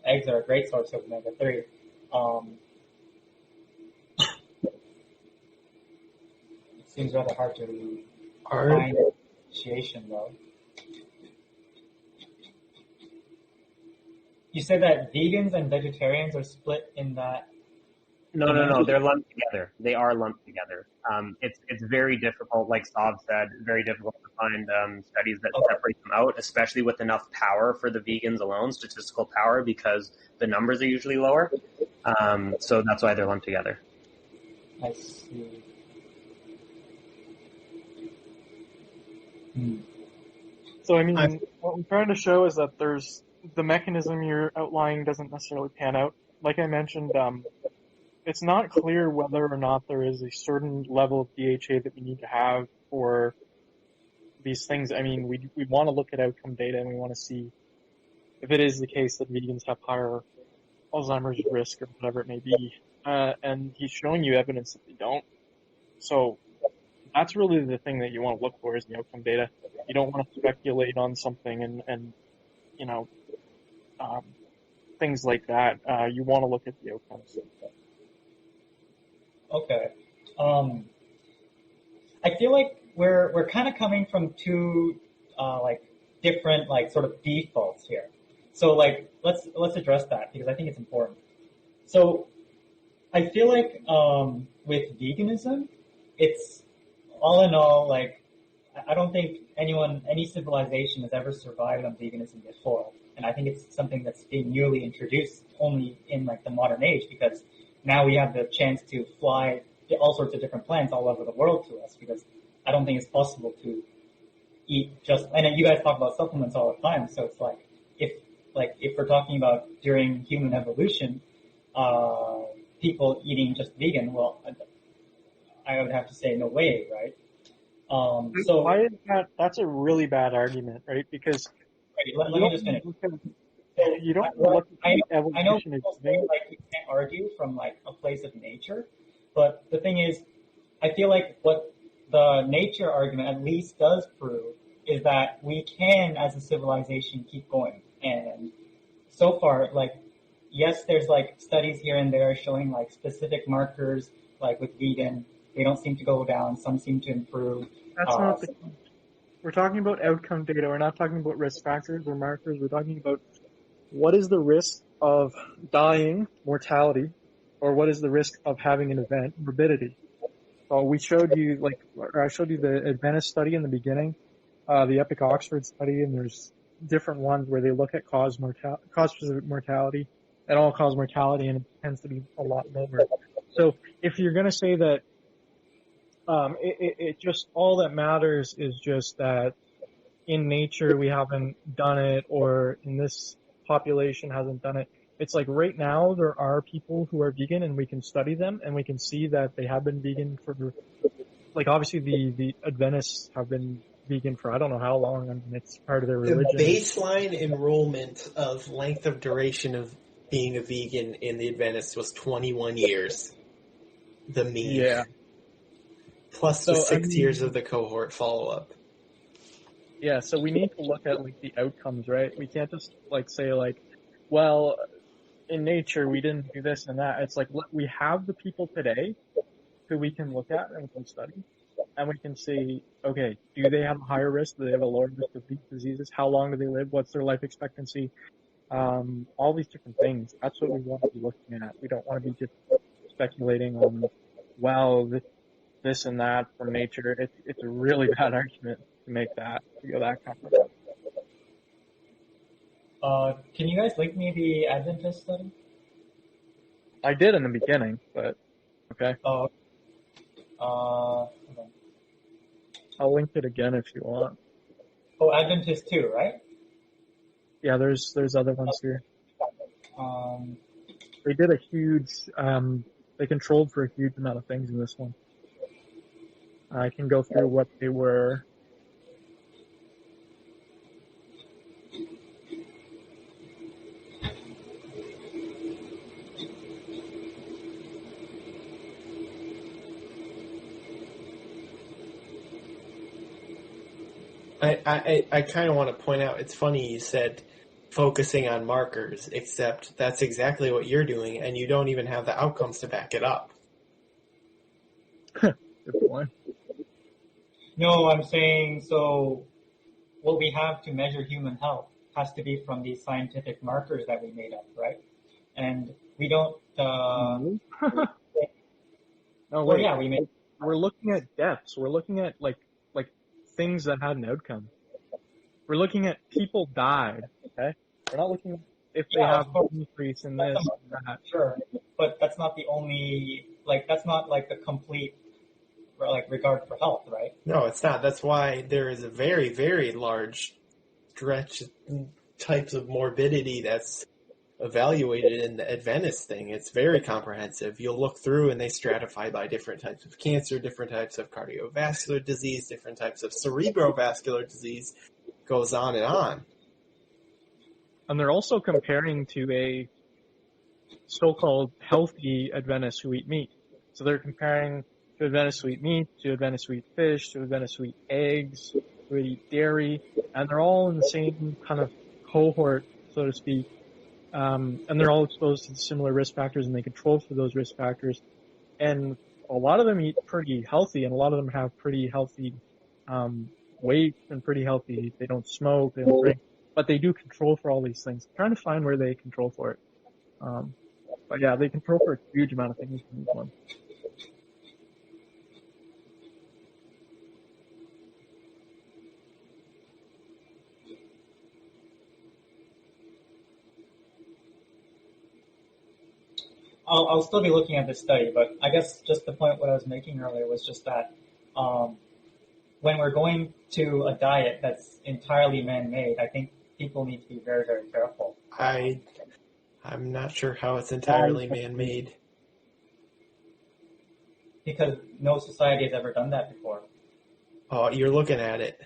eggs are a great source of omega-3. Um, it seems rather hard to Are find appreciation, though. You said that vegans and vegetarians are split in that. No. They're lumped together. They are lumped together. It's very difficult, like Sav said, very difficult to find studies that separate them out, especially with enough power for the vegans alone, statistical power, because the numbers are usually lower. So that's why they're lumped together. I see. So, I mean, what I'm trying to show is that there's the mechanism you're outlining doesn't necessarily pan out. Like I mentioned, it's not clear whether or not there is a certain level of DHA that we need to have for these things. I mean, we want to look at outcome data and we want to see if it is the case that vegans have higher Alzheimer's risk or whatever it may be. And he's showing you evidence that they don't. So that's really the thing that you want to look for is the outcome data. You don't want to speculate on something and you know, things like that. You want to look at the outcomes. Okay. I feel like we're kind of coming from two like different like sort of defaults here. So like let's address that because I think it's important. So I feel like with veganism, it's all in all like I don't think any civilization has ever survived on veganism before, and I think it's something that's being newly introduced only in like the modern age because now we have the chance to fly all sorts of different plants all over the world to us because I don't think it's possible to eat just, and you guys talk about supplements all the time. So it's like, if we're talking about during human evolution, people eating just vegan, well, I would have to say no way, right? So why is that? That's a really bad argument, right? Because let me just finish. You don't look at I know evolution people say like you can't argue from like a place of nature, but the thing is, I feel like what the nature argument at least does prove is that we can, as a civilization, keep going. And so far, like, yes, there's like studies here and there showing like specific markers, like with vegan, they don't seem to go down, some seem to improve. That's not the case. We're talking about outcome data. We're not talking about risk factors or markers. We're talking about what is the risk of dying, mortality, or what is the risk of having an event, morbidity. So we showed you, I showed you the Adventist study in the beginning, the Epic Oxford study, and there's different ones where they look at cause-specific mortality and all-cause mortality, and it tends to be a lot lower. So if you're going to say that it just, all that matters is just that in nature we haven't done it, or in this population hasn't done it. It's like right now there are people who are vegan and we can study them and we can see that they have been vegan for, like obviously the Adventists have been vegan for I don't know how long. I mean, it's part of their religion. The baseline enrollment of length of duration of being a vegan in the Adventists was 21 years. The mean. Yeah. Plus the 6 years of the cohort follow-up. Yeah, so we need to look at like the outcomes, right? We can't just like say like, well, in nature we didn't do this and that. It's like we have the people today who we can look at and we can study, and we can see, okay, do they have a higher risk? Do they have a lower risk of these diseases? How long do they live? What's their life expectancy? All these different things. That's what we want to be looking at. We don't want to be just speculating on, well, this and that from nature. It's a really bad argument to make that, to go that kind of route. Can you guys link me the Adventist study? I did in the beginning, but okay. Hold on. I'll link it again if you want. Oh, Adventist 2, right? Yeah, there's other ones here. They did a huge, they controlled for a huge amount of things in this one. I can go through what they were. I kind of want to point out, it's funny you said focusing on markers, except that's exactly what you're doing, and you don't even have the outcomes to back it up. Good point. No, I'm saying so. What we have to measure human health has to be from these scientific markers that we made up, right? And we don't. No, Well, wait. yeah, we made. We're looking at deaths. We're looking at like things that had an outcome. We're looking at people died. Okay, we're not looking at if they Yeah, have of course. an increase in this and that. Sure, but that's not the only. Like, that's not like the complete, like, regard for health, right? No, it's not. That's why there is a very, very large stretch types of morbidity that's evaluated in the Adventist thing. It's very comprehensive. You'll look through and they stratify by different types of cancer, different types of cardiovascular disease, different types of cerebrovascular disease. Goes on and on. And they're also comparing to a so-called healthy Adventist who eat meat. So they're comparing to Adventists who eat meat, to Adventists who eat fish, to Adventists who eat eggs, who eat dairy, and they're all in the same kind of cohort, so to speak. And they're all exposed to similar risk factors, and they control for those risk factors. And a lot of them eat pretty healthy, and a lot of them have pretty healthy weight and pretty healthy. They don't smoke, they don't drink, but they do control for all these things. I'm trying to find where they control for it. But yeah, they control for a huge amount of things in this one. I'll still be looking at this study, but I guess just the point what I was making earlier was just that when we're going to a diet that's entirely man-made, I think people need to be very, very careful. I'm not sure how it's entirely man-made. Because no society has ever done that before. Oh, you're looking at it.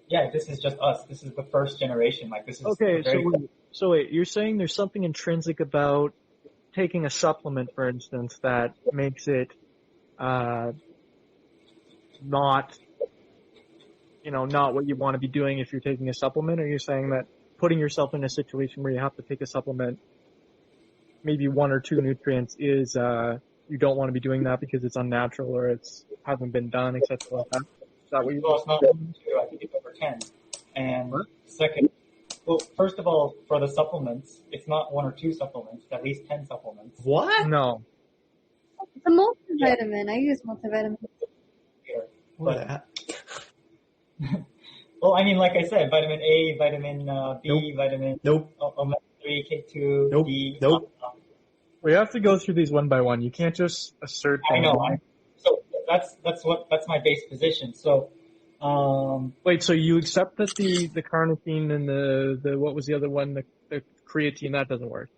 Yeah, this is just us. This is the first generation. Like, this is Okay, very, so wait, you're saying there's something intrinsic about taking a supplement, for instance, that makes it not what you want to be doing if you're taking a supplement? Or you're saying that putting yourself in a situation where you have to take a supplement, maybe one or two nutrients, is you don't want to be doing that because it's unnatural or it's hasn't been done, etc. Like that? Is that what you? well, it's not 2, I think it's over 10. And second, well, first of all, for the supplements, it's not 1 or 2 supplements, it's at least 10 supplements. What? No. It's a multivitamin. I use multivitamin. Here. What? Well, I mean, like I said, vitamin A, vitamin B, Nope. vitamin Nope. omega-3, K2, Nope. D. Nope. We have to go through these one by one. You can't just assert. I know. So that's my base position. So, Wait, so you accept that the carnitine and the what was the other one, the creatine, that doesn't work?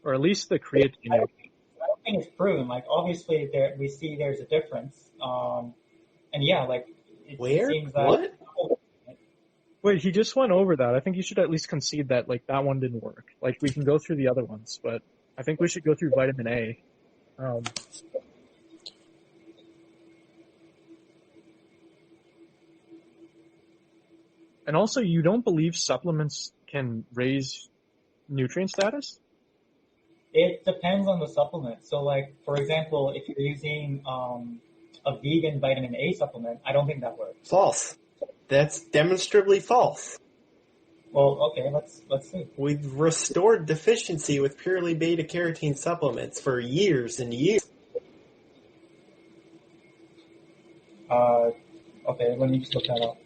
Or at least the creatine. I don't think it's proven. Like, obviously, we see there's a difference. And yeah, like, it Where? seems that. What? Wait, he just went over that. I think you should at least concede that, like, that one didn't work. Like, we can go through the other ones, but I think we should go through vitamin A. And also, you don't believe supplements can raise nutrient status? It depends on the supplement. So, like, for example, if you're using a vegan vitamin A supplement, I don't think that works. False. That's demonstrably false. Well, okay, let's see. We've restored deficiency with purely beta-carotene supplements for years and years. Okay, let me just look that up.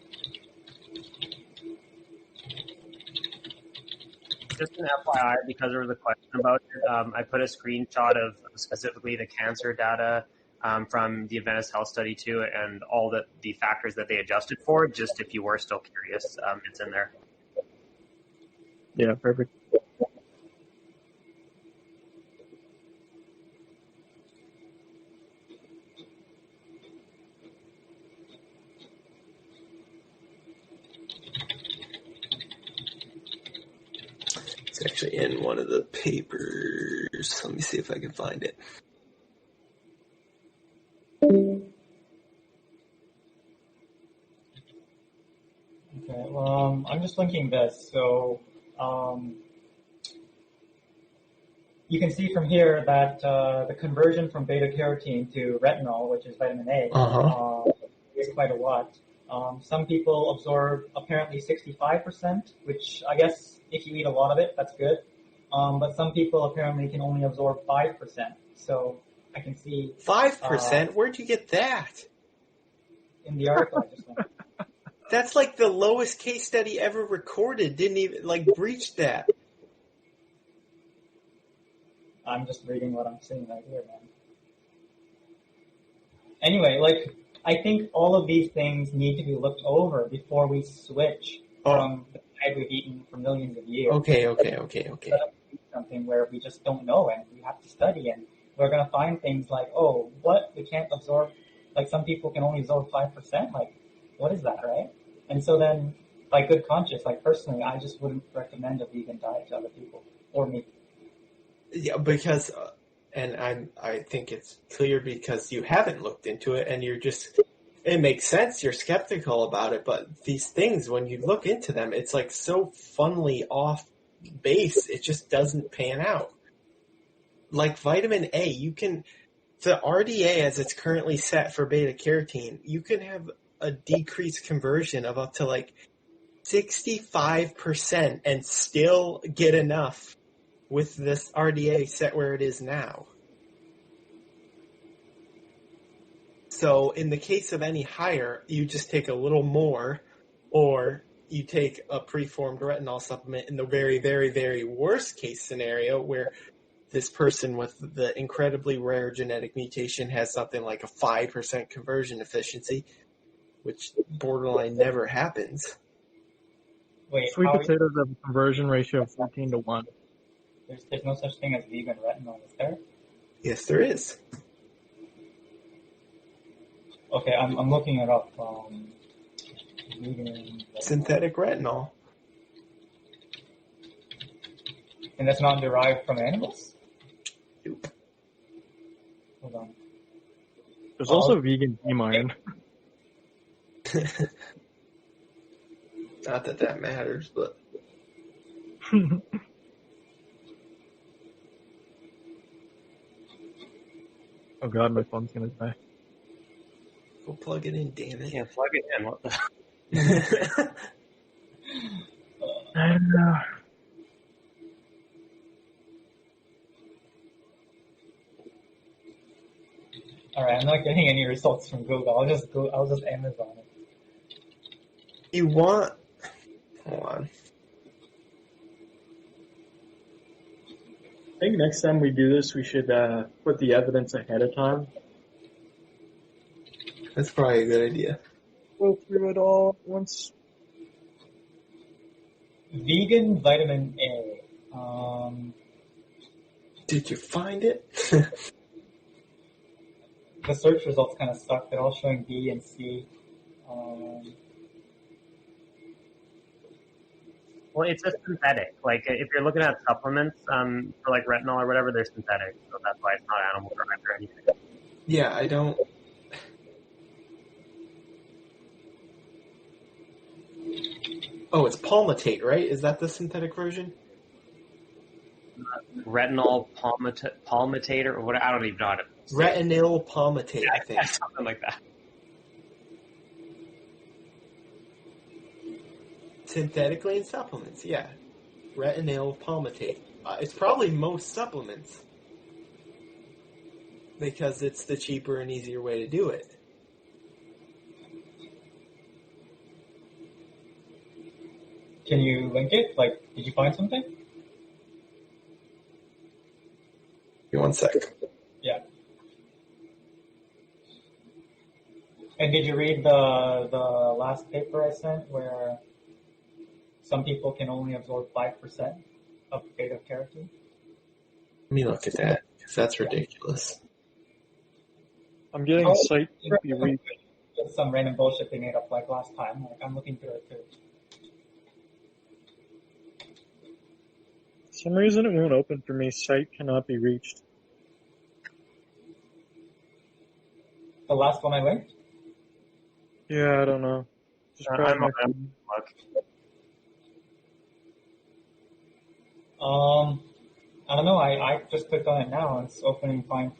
Just an FYI, because there was a question about it, I put a screenshot of specifically the cancer data from the Adventist Health Study too, and all the factors that they adjusted for. Just if you were still curious, it's in there. Yeah, perfect. It's actually in one of the papers. Let me see if I can find it. Okay, well, I'm just linking this. So you can see from here that the conversion from beta carotene to retinol, which is vitamin A, is quite a lot. Some people absorb apparently 65%, which I guess if you eat a lot of it, that's good. But some people apparently can only absorb 5%. So I can see 5%? Where'd you get that? in the article I just went. That's like the lowest case study ever recorded. Didn't even breach that. I'm just reading what I'm seeing right here, man. Anyway, I think all of these things need to be looked over before we switch from the diet we've eaten for millions of years. Okay. Something where we just don't know and we have to study, and we're going to find things like, we can't absorb, some people can only absorb 5%, what is that, right? And so then, by good conscience, personally, I just wouldn't recommend a vegan diet to other people, or me. Yeah, because, and I think it's clear because you haven't looked into it and it makes sense, you're skeptical about it, but these things, when you look into them, it's so funnily off base, it just doesn't pan out. Like vitamin A, the RDA as it's currently set for beta carotene, you can have a decreased conversion of up to 65% and still get enough with this RDA set where it is now. So in the case of any higher, you just take a little more, or you take a preformed retinol supplement in the very, very, very worst case scenario where this person with the incredibly rare genetic mutation has something like a 5% conversion efficiency, which borderline never happens. Wait, Sweet potatoes have a conversion ratio of 14-1. There's no such thing as vegan retinol, is there? Yes, there is. Okay, I'm looking it up. Vegan retinol. Synthetic retinol. And that's not derived from animals? Nope. Hold on. There's also vegan heme iron. Not that matters, but... Oh god, my phone's gonna die. Go plug it in, damn it. Yeah, plug it in. What the? I don't know. All right, I'm not getting any results from Google. I'll just Amazon it. You want... Hold on. I think next time we do this, we should put the evidence ahead of time. That's probably a good idea. Go through it all once. Vegan vitamin A. Did you find it? The search results kind of suck. They're all showing B and C. Well, it's a synthetic. If you're looking at supplements for retinol or whatever, they're synthetic, so that's why it's not animal derived or anything. Yeah, I don't... Oh, it's palmitate, right? Is that the synthetic version? Retinol palmitate or what? I don't even know how to. Retinol palmitate, I think. Something like that. Synthetically in supplements, yeah. Retinol palmitate. It's probably most supplements. Because it's the cheaper and easier way to do it. Can you link it? Did you find something? Give me 1 sec. Yeah. And did you read the last paper I sent where some people can only absorb 5% of beta carotene? Let me look at that, because that's ridiculous. I'm getting site read. Just some random bullshit they made up last time. I'm looking through it too. For some reason it won't open for me. Site cannot be reached. The last one I linked? Yeah, I don't know. Just I'm grab my on phone. look. I don't know. I just clicked on it now. It's opening fine